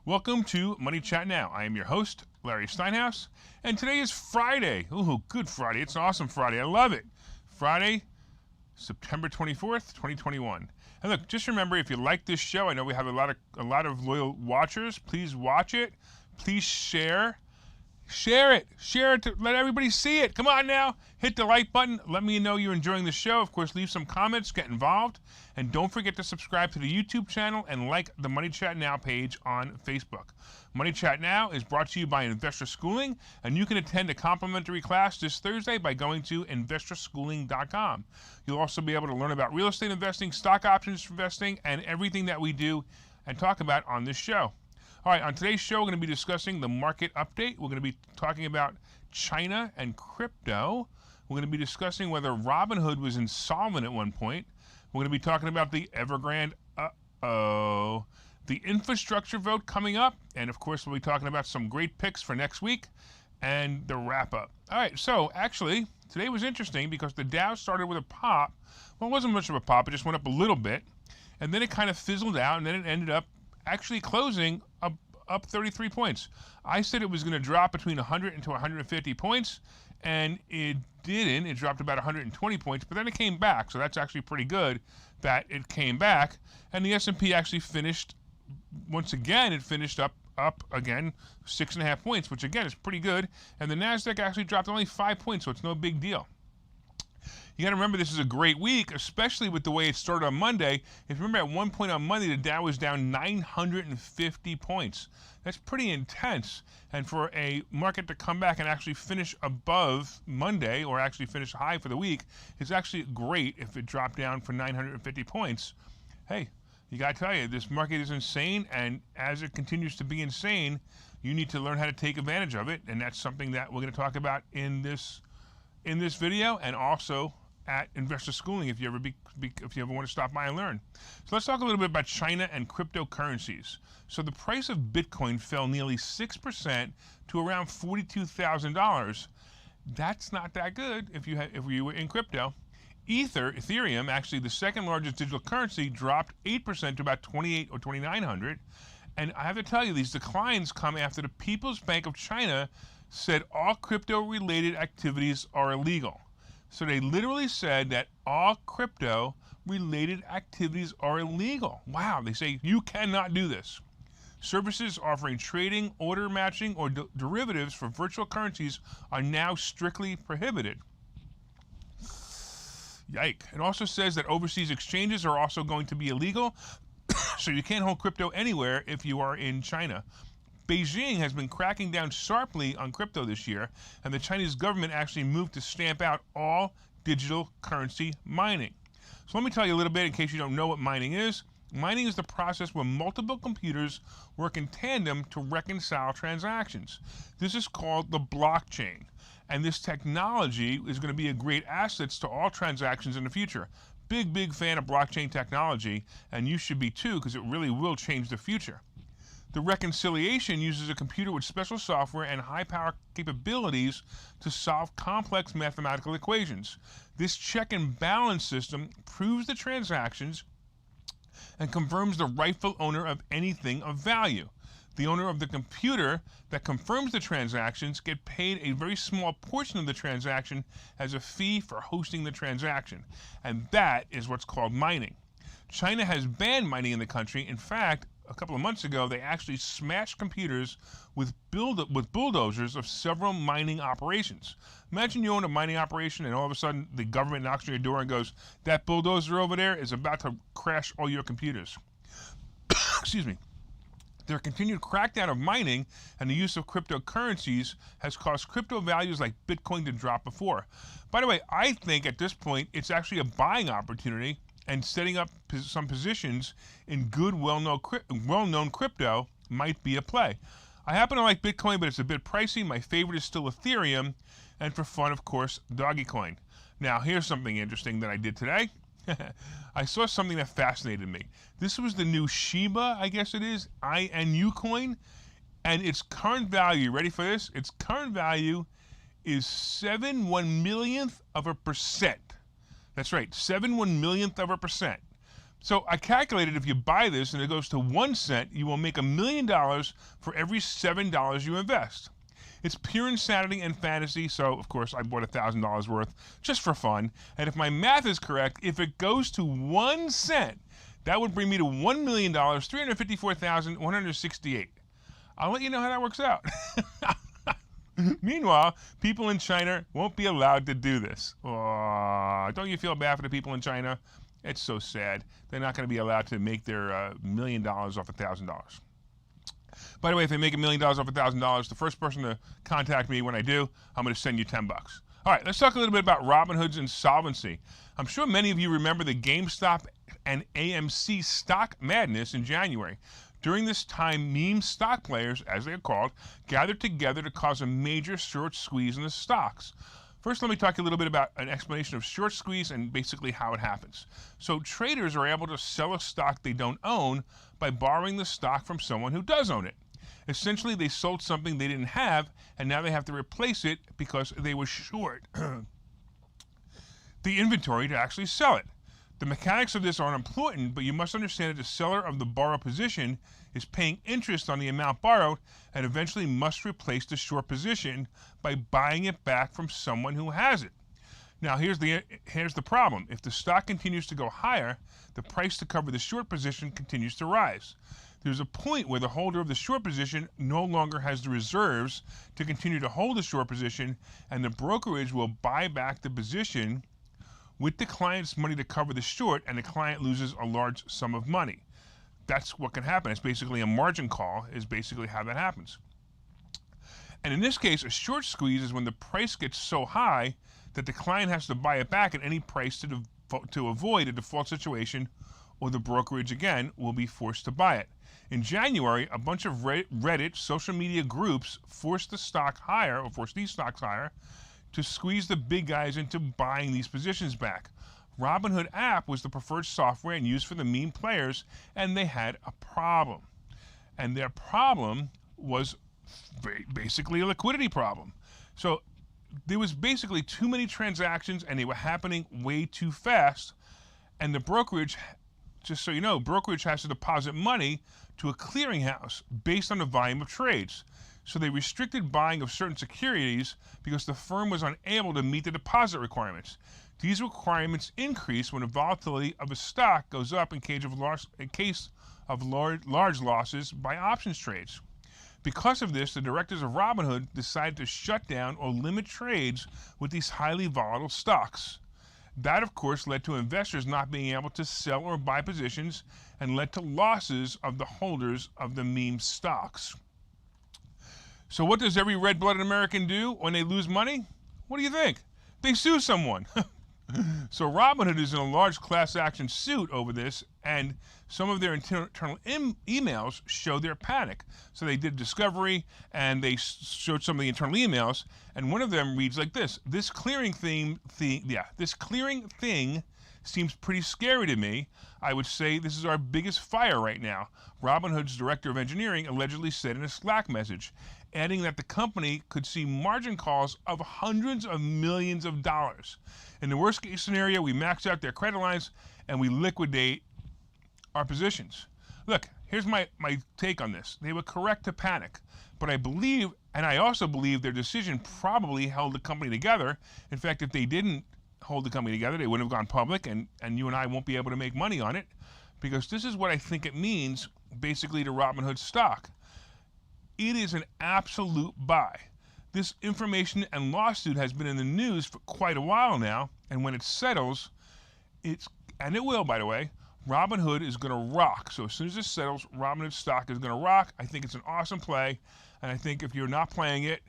Welcome to Money Chat Now. I am your host, Larry Steinhouse, and today is Friday. Ooh, good Friday. It's an awesome Friday. I love it. Friday, September 24th, 2021. And look, just remember, if you like this show, I know we have a lot of loyal watchers. Please watch it. Please share. Share it to let everybody see it. Come on now, hit the like button. Let me know you're enjoying the show. Of course, leave some comments, get involved, and don't forget to subscribe to the YouTube channel and like the Money Chat Now page on Facebook. Money Chat Now is brought to you by Investor Schooling, and you can attend a complimentary class this Thursday by going to investorschooling.com. You'll also be able to learn about real estate investing, stock options investing, and everything that we do and talk about on this show. All right, on today's show, we're going to be discussing the market update. We're going to be talking about China and crypto. We're going to be discussing whether Robinhood was insolvent at one point. We're going to be talking about the Evergrande, the infrastructure vote coming up. And, of course, we'll be talking about some great picks for next week and the wrap-up. All right, so actually, today was interesting because the Dow started with a pop. Well, it wasn't much of a pop. It just went up a little bit. And then it kind of fizzled out, and then it ended up actually closing up 33 points. I said it was going to drop between 100 and to 150 points, and it didn't. It dropped about 120 points, but then it came back, so that's actually pretty good that it came back. And the S&P actually finished, once again, it finished up again 6.5 points, which again is pretty good. And the NASDAQ actually dropped only 5 points, so it's no big deal. You got to remember this is a great week, especially with the way it started on Monday. If you remember at one point on Monday, the Dow was down 950 points. That's pretty intense. And for a market to come back and actually finish above Monday, or actually finish high for the week, it's actually great if it dropped down for 950 points. Hey, you got to tell you, this market is insane, and as it continues to be insane, you need to learn how to take advantage of it, and that's something that we're going to talk about in this video, and also at Investor Schooling if you ever want to stop by and learn. So let's talk a little bit about China and cryptocurrencies. So the price of Bitcoin fell nearly 6% to around $42,000. That's not that good if you were in crypto. Ethereum, actually the second largest digital currency, dropped 8% to about 28 or 2,900. And I have to tell you, these declines come after the People's Bank of China said all crypto-related activities are illegal. So they literally said that all crypto-related activities are illegal. Wow, they say you cannot do this. Services offering trading, order matching, or derivatives for virtual currencies are now strictly prohibited. Yike. It also says that overseas exchanges are also going to be illegal, so you can't hold crypto anywhere if you are in China. Beijing has been cracking down sharply on crypto this year, and the Chinese government actually moved to stamp out all digital currency mining. So let me tell you a little bit in case you don't know what mining is. Mining is the process where multiple computers work in tandem to reconcile transactions. This is called the blockchain, and this technology is going to be a great asset to all transactions in the future. Big fan of blockchain technology, and you should be too, because it really will change the future. The reconciliation uses a computer with special software and high-power capabilities to solve complex mathematical equations. This check and balance system proves the transactions and confirms the rightful owner of anything of value. The owner of the computer that confirms the transactions get paid a very small portion of the transaction as a fee for hosting the transaction. And that is what's called mining. China has banned mining in the country. In fact, a couple of months ago, they actually smashed computers with bulldozers of several mining operations. Imagine you own a mining operation and all of a sudden the government knocks on your door and goes, that bulldozer over there is about to crash all your computers. Excuse me. Their continued crackdown of mining and the use of cryptocurrencies has caused crypto values like Bitcoin to drop before. By the way, I think at this point it's actually a buying opportunity, and setting up some positions in good, well-known crypto might be a play. I happen to like Bitcoin, but it's a bit pricey. My favorite is still Ethereum, and for fun, of course, Dogecoin. Now, here's something interesting that I did today. I saw something that fascinated me. This was the new Shiba, I guess it is, INU coin, and its current value, ready for this? Its current value is 7/1 millionth of a percent. That's right, 7/1 millionth of a percent. So I calculated if you buy this and it goes to 1 cent, you will make $1 million for every $7 you invest. It's pure insanity and fantasy, so of course I bought $1,000 worth just for fun. And if my math is correct, if it goes to 1 cent, that would bring me to $1 million, $354,168. I'll let you know how that works out. Meanwhile, people in China won't be allowed to do this. Oh, don't you feel bad for the people in China? It's so sad. They're not going to be allowed to make their $1 million off $1,000. By the way, if they make $1 million off $1,000, the first person to contact me when I do, I'm going to send you $10. All right, let's talk a little bit about Robinhood's insolvency. I'm sure many of you remember the GameStop and AMC stock madness in January. During this time, meme stock players, as they are called, gathered together to cause a major short squeeze in the stocks. First, let me talk a little bit about an explanation of short squeeze and basically how it happens. So traders are able to sell a stock they don't own by borrowing the stock from someone who does own it. Essentially, they sold something they didn't have, and now they have to replace it because they were short the inventory to actually sell it. The mechanics of this are important, but you must understand that the seller of the borrowed position is paying interest on the amount borrowed and eventually must replace the short position by buying it back from someone who has it. Now, here's the problem. If the stock continues to go higher, the price to cover the short position continues to rise. There's a point where the holder of the short position no longer has the reserves to continue to hold the short position, and the brokerage will buy back the position with the client's money to cover the short, and the client loses a large sum of money. That's what can happen. It's basically a margin call is basically how that happens. And in this case, a short squeeze is when the price gets so high that the client has to buy it back at any price to avoid a default situation, or the brokerage, again, will be forced to buy it. In January, a bunch of Reddit social media groups forced these stocks higher, to squeeze the big guys into buying these positions back. Robinhood app was the preferred software and used for the meme players, and they had a problem. And their problem was basically a liquidity problem. So there was basically too many transactions, and they were happening way too fast. And the brokerage, just so you know, brokerage has to deposit money to a clearinghouse based on the volume of trades. So they restricted buying of certain securities because the firm was unable to meet the deposit requirements. These requirements increase when the volatility of a stock goes up in case of large losses by options trades. Because of this, the directors of Robinhood decided to shut down or limit trades with these highly volatile stocks. That, of course, led to investors not being able to sell or buy positions and led to losses of the holders of the meme stocks. So what does every red-blooded American do when they lose money? What do you think? They sue someone. So Robinhood is in a large class action suit over this, and some of their internal emails show their panic. So they did discovery, and they showed some of the internal emails, and one of them reads like this: This clearing thing seems pretty scary to me. I would say this is our biggest fire right now, Robinhood's director of engineering allegedly said in a Slack message, adding that the company could see margin calls of hundreds of millions of dollars. In the worst case scenario, we max out their credit lines and we liquidate our positions. Look, here's my take on this. They were correct to panic, but I also believe their decision probably held the company together. In fact, if they didn't hold the company together, they wouldn't have gone public, and you and I won't be able to make money on it, because this is what I think it means basically to Robinhood stock. It is an absolute buy. This information and lawsuit has been in the news for quite a while now, and when it settles, and it will, by the way, Robinhood is going to rock. So as soon as it settles, Robinhood stock is going to rock. I think it's an awesome play, and I think if you're not playing it,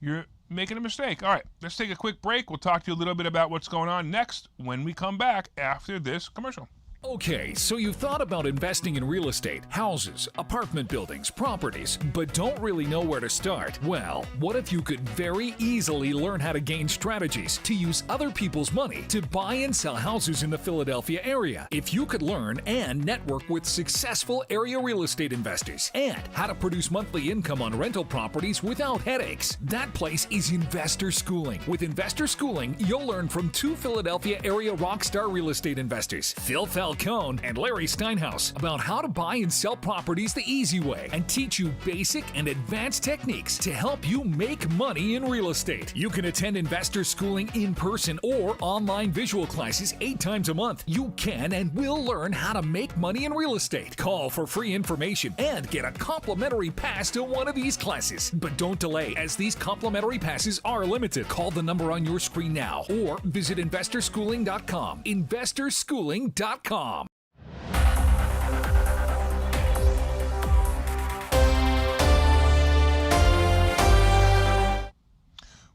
you're making a mistake. All right, let's take a quick break. We'll talk to you a little bit about what's going on next when we come back after this commercial. Okay, so you've thought about investing in real estate, houses, apartment buildings, properties, but don't really know where to start? Well, what if you could very easily learn how to gain strategies to use other people's money to buy and sell houses in the Philadelphia area? If you could learn and network with successful area real estate investors and how to produce monthly income on rental properties without headaches, that place is Investor Schooling. With Investor Schooling, you'll learn from two Philadelphia area rockstar real estate investors, Phil Felder Mel Cohn and Larry Steinhouse about how to buy and sell properties the easy way and teach you basic and advanced techniques to help you make money in real estate. You can attend investor schooling in person or online visual classes 8 times a month. You can and will learn how to make money in real estate. Call for free information and get a complimentary pass to one of these classes. But don't delay, as these complimentary passes are limited. Call the number on your screen now or visit investorschooling.com. Investorschooling.com.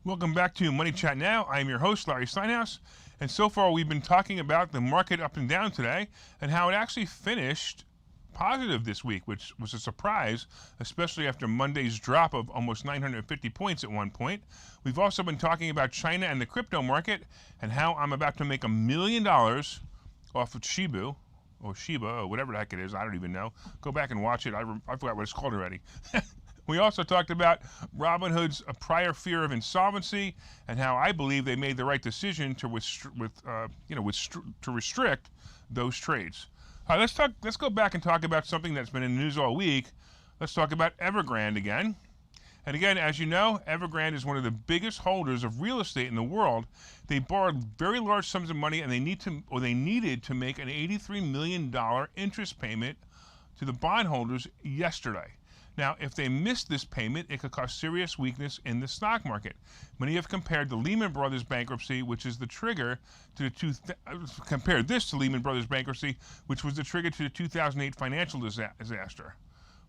Welcome back to Money Chat Now. I am your host, Larry Steinhouse. And so far, we've been talking about the market up and down today and how it actually finished positive this week, which was a surprise, especially after Monday's drop of almost 950 points at one point. We've also been talking about China and the crypto market and how I'm about to make $1 million off of Shiba, or whatever the heck it is. I don't even know. Go back and watch it. I forgot what it's called already. We also talked about Robinhood's prior fear of insolvency and how I believe they made the right decision to restrict those trades. All right, let's go back and talk about something that's been in the news all week. Let's talk about Evergrande again. And again, as you know, Evergrande is one of the biggest holders of real estate in the world. They borrowed very large sums of money, and they needed to make an $83 million interest payment to the bondholders yesterday. Now, if they missed this payment, it could cause serious weakness in the stock market. Many have compared the Lehman Brothers bankruptcy, which is the trigger to compared this to Lehman Brothers bankruptcy, which was the trigger to the 2008 financial disaster.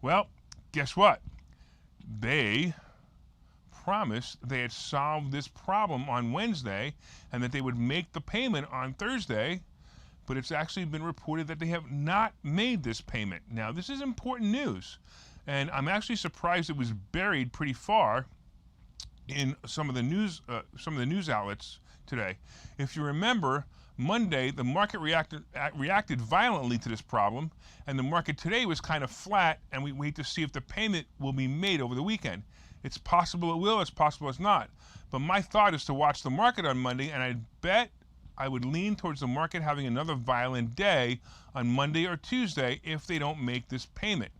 Well, guess what? They promised they had solved this problem on Wednesday and that they would make the payment on Thursday, but it's actually been reported that they have not made this payment. Now, this is important news. And I'm actually surprised it was buried pretty far in some of the news outlets today. If you remember, Monday the market reacted violently to this problem, and the market today was kind of flat. And we wait to see if the payment will be made over the weekend. It's possible it will. It's possible it's not. But my thought is to watch the market on Monday, and I'd bet I would lean towards the market having another violent day on Monday or Tuesday if they don't make this payment.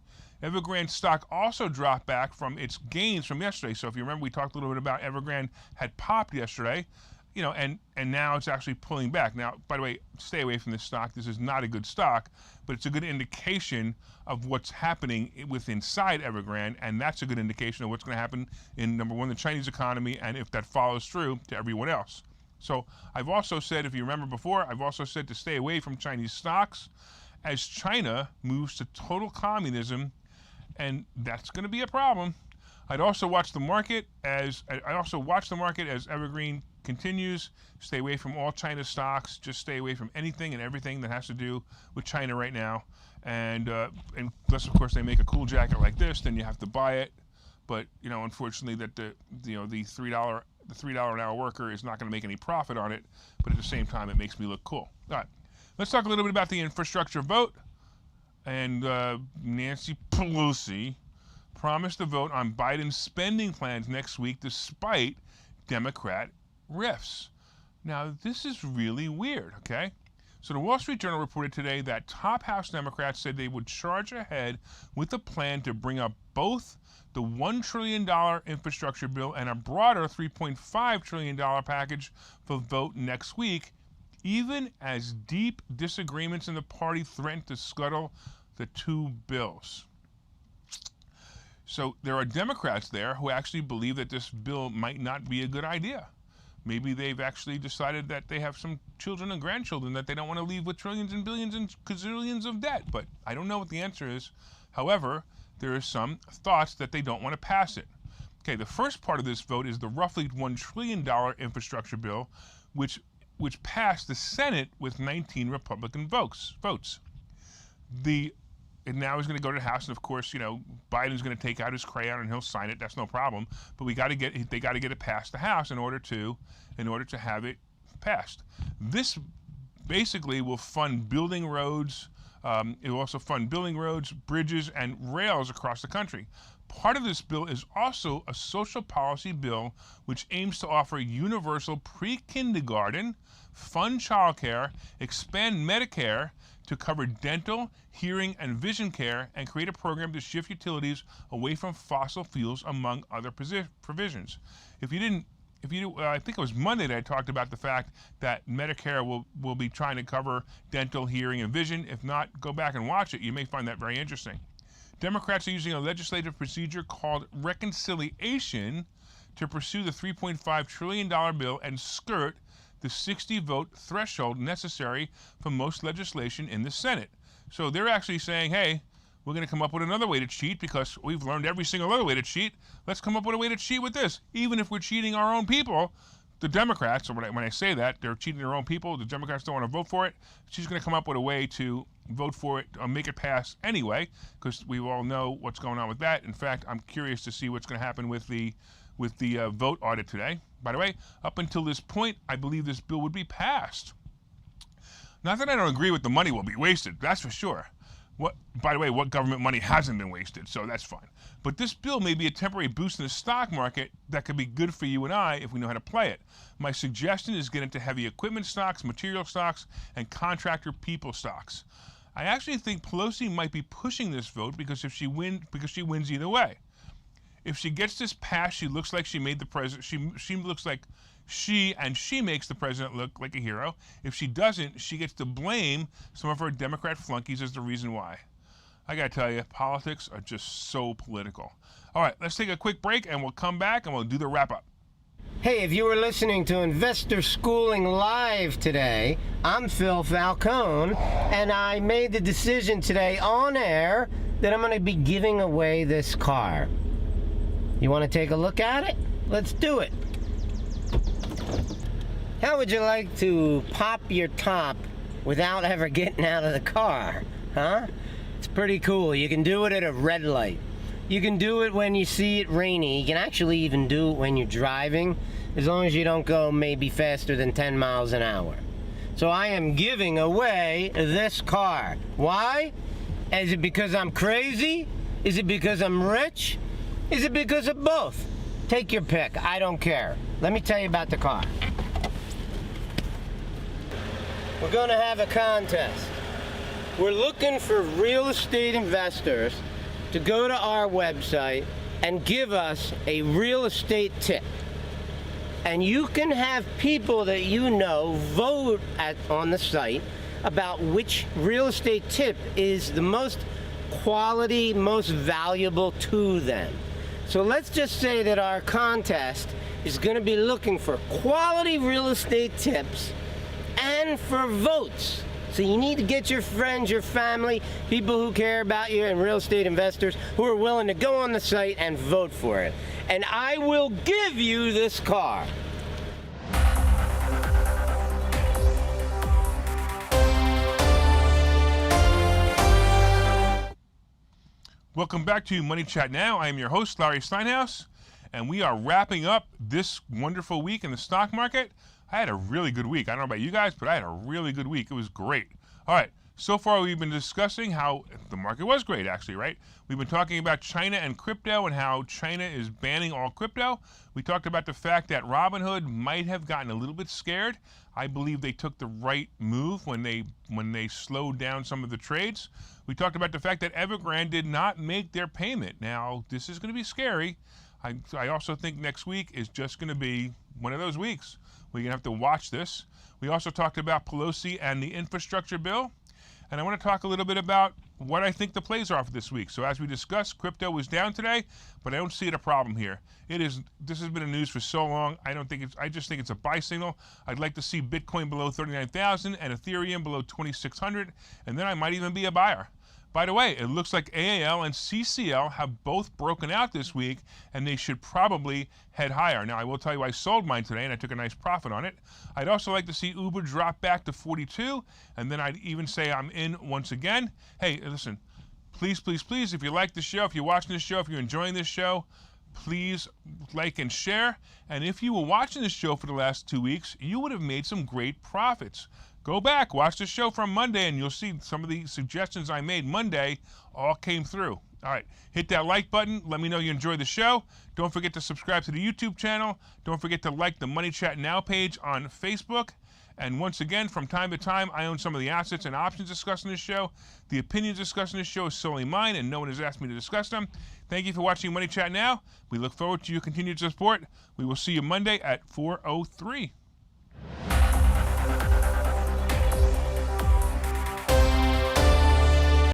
Evergrande stock also dropped back from its gains from yesterday. So if you remember, we talked a little bit about Evergrande had popped yesterday, and now it's actually pulling back. Now, by the way, stay away from this stock. This is not a good stock, but it's a good indication of what's happening inside Evergrande, and that's a good indication of what's going to happen in, number one, the Chinese economy, and if that follows through to everyone else. So I've also said, if you remember before, I've also said to stay away from Chinese stocks as China moves to total communism, and that's going to be a problem. I'd also watch the market as Evergrande continues. Stay away from all China stocks. Just stay away from anything and everything that has to do with China right now. And unless, of course, they make a cool jacket like this, then you have to buy it. But unfortunately, that the $3 an hour worker is not going to make any profit on it. But at the same time, it makes me look cool. All right, let's talk a little bit about the infrastructure vote. And Nancy Pelosi promised to vote on Biden's spending plans next week despite Democrat rifts. Now, this is really weird, okay? So the Wall Street Journal reported today that top House Democrats said they would charge ahead with a plan to bring up both the $1 trillion infrastructure bill and a broader $3.5 trillion package for vote next week, even as deep disagreements in the party threaten to scuttle the two bills. So there are Democrats there who actually believe that this bill might not be a good idea. Maybe they've actually decided that they have some children and grandchildren that they don't want to leave with trillions and billions and gazillions of debt. But I don't know what the answer is. However, there is some thoughts that they don't want to pass it. Okay, the first part of this vote is the roughly $1 trillion infrastructure bill, which passed the Senate with 19 Republican votes. It now is going to go to the House, and of course, Biden's going to take out his crayon and he'll sign it. That's no problem. But they got to get it past the House in order to have it passed. This basically will fund building roads. It will also fund building roads, bridges, and rails across the country. Part of this bill is also a social policy bill which aims to offer universal pre-kindergarten, fund childcare, expand Medicare to cover dental, hearing, and vision care, and create a program to shift utilities away from fossil fuels, among other provisions. I think it was Monday that I talked about the fact that Medicare will be trying to cover dental, hearing, and vision. If not, go back and watch it. You may find that very interesting. Democrats are using a legislative procedure called reconciliation to pursue the $3.5 trillion bill and skirt the 60-vote threshold necessary for most legislation in the Senate. So they're actually saying, hey, we're going to come up with another way to cheat because we've learned every single other way to cheat. Let's come up with a way to cheat with this. Even if we're cheating our own people, the Democrats, or when I say that, they're cheating their own people, the Democrats don't want to vote for it, she's going to come up with a way to vote for it or make it pass anyway, because we all know what's going on with that. In fact, I'm curious to see what's going to happen with the vote audit today. By the way, up until this point, I believe this bill would be passed. Not that I don't agree with the money will be wasted, that's for sure. By the way, what government money hasn't been wasted, so that's fine. But this bill may be a temporary boost in the stock market that could be good for you and I if we know how to play it. My suggestion is get into heavy equipment stocks, material stocks, and contractor people stocks. I actually think Pelosi might be pushing this vote because she wins either way. If she gets this passed, she looks like she made the president. She looks like she makes the president look like a hero. If she doesn't, she gets to blame some of her Democrat flunkies as the reason why. I gotta tell you, politics are just so political. All right, let's take a quick break and we'll come back and we'll do the wrap up. Hey, if you were listening to Investor Schooling Live today, I'm Phil Falcone, and I made the decision today on air that I'm going to be giving away this car. You want to take a look at it? Let's do it. How would you like to pop your top without ever getting out of the car? Huh? It's pretty cool. You can do it at a red light. You can do it when you see it rainy. You can actually even do it when you're driving, as long as you don't go maybe faster than 10 miles an hour. So I am giving away this car. Why? Is it because I'm crazy? Is it because I'm rich? Is it because of both? Take your pick. I don't care. Let me tell you about the car. We're going to have a contest. We're looking for real estate investors to go to our website and give us a real estate tip. And you can have people that you know vote on the site about which real estate tip is the most quality, most valuable to them. So let's just say that our contest is going to be looking for quality real estate tips and for votes. So you need to get your friends, your family, people who care about you, and real estate investors who are willing to go on the site and vote for it. And I will give you this car. Welcome back to Money Chat Now. I am your host, Larry Steinhouse, and we are wrapping up this wonderful week in the stock market. I had a really good week. I don't know about you guys, but I had a really good week. It was great. All right, so far we've been discussing how the market was great, actually, right? We've been talking about China and crypto and how China is banning all crypto. We talked about the fact that Robinhood might have gotten a little bit scared. I believe they took the right move when they slowed down some of the trades. We talked about the fact that Evergrande did not make their payment. Now, this is going to be scary. I also think next week is just going to be one of those weeks. We're going to have to watch this. We also talked about Pelosi and the infrastructure bill. And I want to talk a little bit about what I think the plays are for this week. So as we discussed, crypto was down today, but I don't see it a problem here. This has been in news for so long. I just think it's a buy signal. I'd like to see Bitcoin below 39,000 and Ethereum below 2,600, and then I might even be a buyer. By the way, it looks like AAL and CCL have both broken out this week, and they should probably head higher. Now, I will tell you I sold mine today, and I took a nice profit on it. I'd also like to see Uber drop back to 42, and then I'd even say I'm in once again. Hey, listen, please, please, please, if you like the show, if you're watching this show, if you're enjoying this show, please like and share. And if you were watching this show for the last 2 weeks, you would have made some great profits. Go back, watch the show from Monday, and you'll see some of the suggestions I made Monday all came through. All right, hit that like button. Let me know you enjoy the show. Don't forget to subscribe to the YouTube channel. Don't forget to like the Money Chat Now page on Facebook. And once again, from time to time, I own some of the assets and options discussed in this show. The opinions discussed in this show is solely mine, and no one has asked me to discuss them. Thank you for watching Money Chat Now. We look forward to your continued support. We will see you Monday at 4:03.